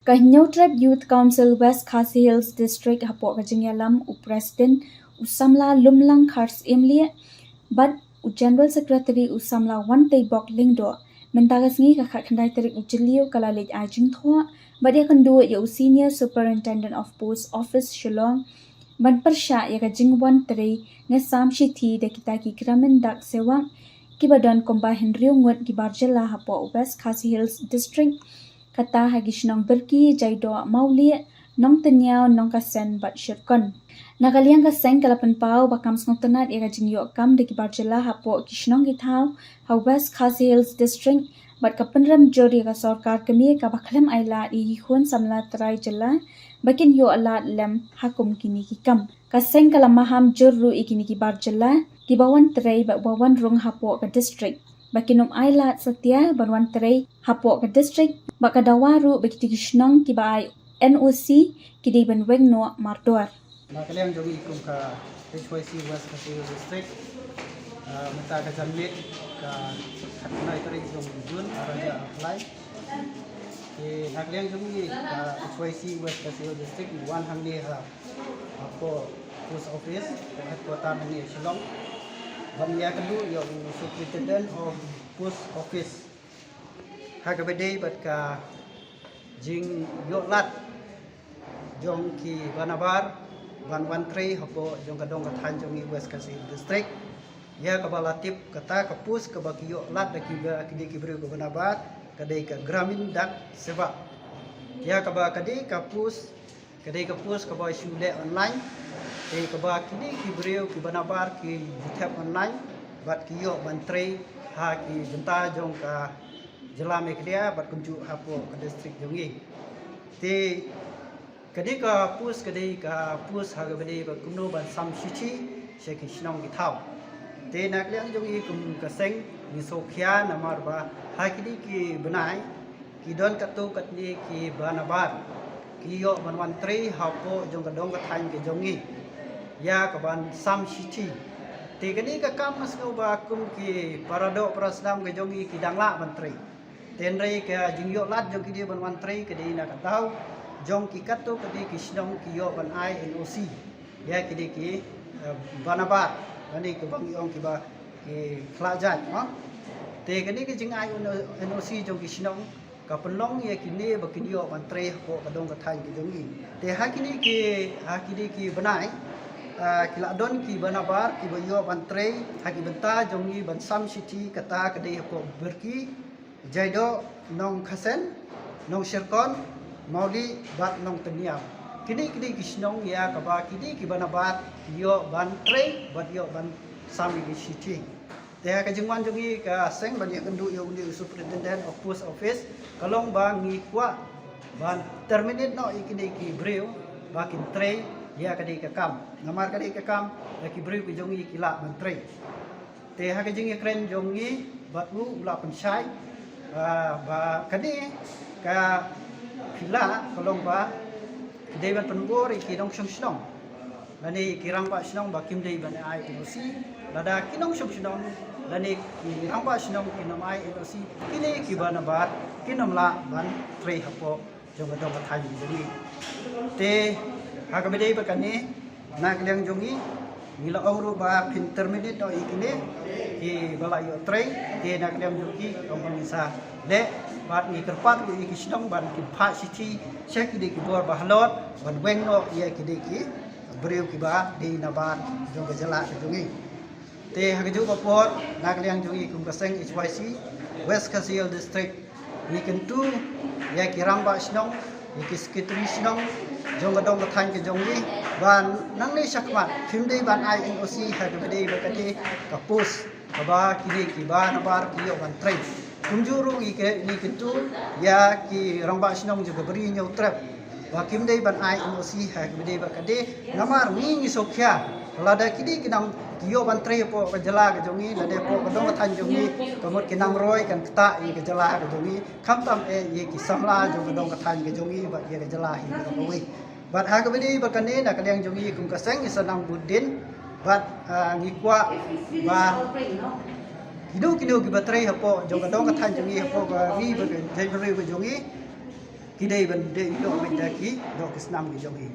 Kahinyo Tribe Youth Council West Khasi Hills District hapo kajingyalam u President Usamla Lumlang Khars Emlie but u General Secretary Usamla Wante Bok Lingdo mentagas ngi ka khandai tarik ujilio kalalej ajing thoa but ya kandu ya Senior Superintendent of Post Office Shillong ban persya ya kajingwan teri ngesam shithi de kita ki kramen dak sewang kibadan komba Henry ngot ki barjela hapo West Khasi Hills District kata hagis nong berki jaido mauli nong tenyao nong kasen bat syirkon. Nakaliang kaseng kalapan pau bakam snong tenat ega jingyo kam de kibarjela hapo kisnong githau ha West Khasi Hills District bat kapenram jori ka sarkar kami ka bakhlem aila i hun samla trai jela bakin yo alat lem hakum kini kikam. Kaseng kalamaham jurru ikini kibarjela kibawan trai bak bawan rong hapo ka district. Bakinum ailat setia banwan terai hapo ke district bakadawaru bagi kisnong kibai NOC kidi benweng no mardoar. Nakaliang jogi ikum ka HYC West Khasi Hills District menta ka jamit ka khatna itari jong jun araja apply ke nakaliang jogi ka HYC West Khasi Hills District wan hamni ha apo post office ka kota ni Shillong Bamia kedua yang Superintendent of Post Office. Hagabede bat ka jing yoklat jong ki banabar ban wantre hapo jong kadong kathan jong i West Khasi District. Ya kabalatip kata kapus ke baki yoklat da kiba kidi kibru ke banabar kadai ka gramin dak seva. Ya kaba kadai kapus kaba shule online kaba kini kibreu ki banabar ki jutap online bat kiyo bantre ha ki jenta jong ka jelame kedia bat kunju hapo ke distrik jongi te kadai ka pus ha gabede ba kumno ban sam shichi sheki shnong ki thau te nakliang jongi kum kaseng ni sokhya namar ba ha kini ki benai ki don katu katni ki banabar kiyo banwan tre hapo jong kadong kathan ke jongi ya kaban sam shichi te kani ka kam mas ko ba kum ki parado prasdam ke jongi ki dangla menteri tenre ka jingyo lat jong ki dia ban menteri ke dia nak tahu jong ki katu ke dia ki snong ki yo ban ai NOC ya ki dia ki banabar ani ke bang yong ki ba ki khlajat ha te kani ki jing ai NOC jong ki snong ka penlong ya kini bakini yo menteri ko kadong kathan ki jongi te hakini ki benai kila don ki banabar ki bayo bantre haki benta jongi ban sam city kata kadai ko berki jaido nong khasen nong syirkon mauli bat nong teniam kini kisnong ya kaba kini ki banabar yo bantre bat yo ban sam ki city te ka jingwan jongi ka seng ban ya kendu yo undi Superintendent of Post Office kalong ba ngi kwa ban terminate no ikini ki breu bakin tre ya kadai ka kam namar kadai ka kam ki breu ki jongi kila menteri te ha ka jingi kren jongi batu ula pensyai ba kadai ka kila kolong ba kadai ban penbor ki dong song lani kirang ba snong ba kim dei ban ai NOC lada kinong song lani kirang ba snong kinom ai NOC kini ki banabat kinomla ban tre hapo jong dong kathan jongi te hakabede bakani nakliang jongi ngila ongru ba intermediate do ikini ki balayo tre te nakliang jongi kompanisa le bat ni kerpat ki kisnong ban ki pha city shek di ki bor bahlot ban weng no ye ki de ki breu ki ba di naban jong gajala jongi te hakaju kopor nakliang jongi kum kaseng HYC West Khasi Hills District ni kentu ya ki ramba snong ki secretary snong jong gadong kathan ke jongi ban nang ni sakmat kimdei ban ai NOC ha gabede bakati kapus kaba kini ki ban bar ki yo ban tre kumjuru ke ni kentu ya ki ramba snong juga beri nyau trap ba kimdei ban ai NOC ha gabede bakati namar ni sokhya lada kidi kinang kiyo ban tre po kajala ke jongi lade po gadong kathan jongi kamot kinang roy kan kta i kajala ke jongi khamtam ye ki samla jong gadong kathan ke jongi ba ye kajala hi ka bawi bat ha kabedi bakane na kaliang jongi kum kaseng isanang budin bat ngikwa ba kidu ki batrai hapo jong gadong kathan jongi hapo ga ri ba jai bari ba jongi Kidai bende do benda ki do kesnam ki jogi.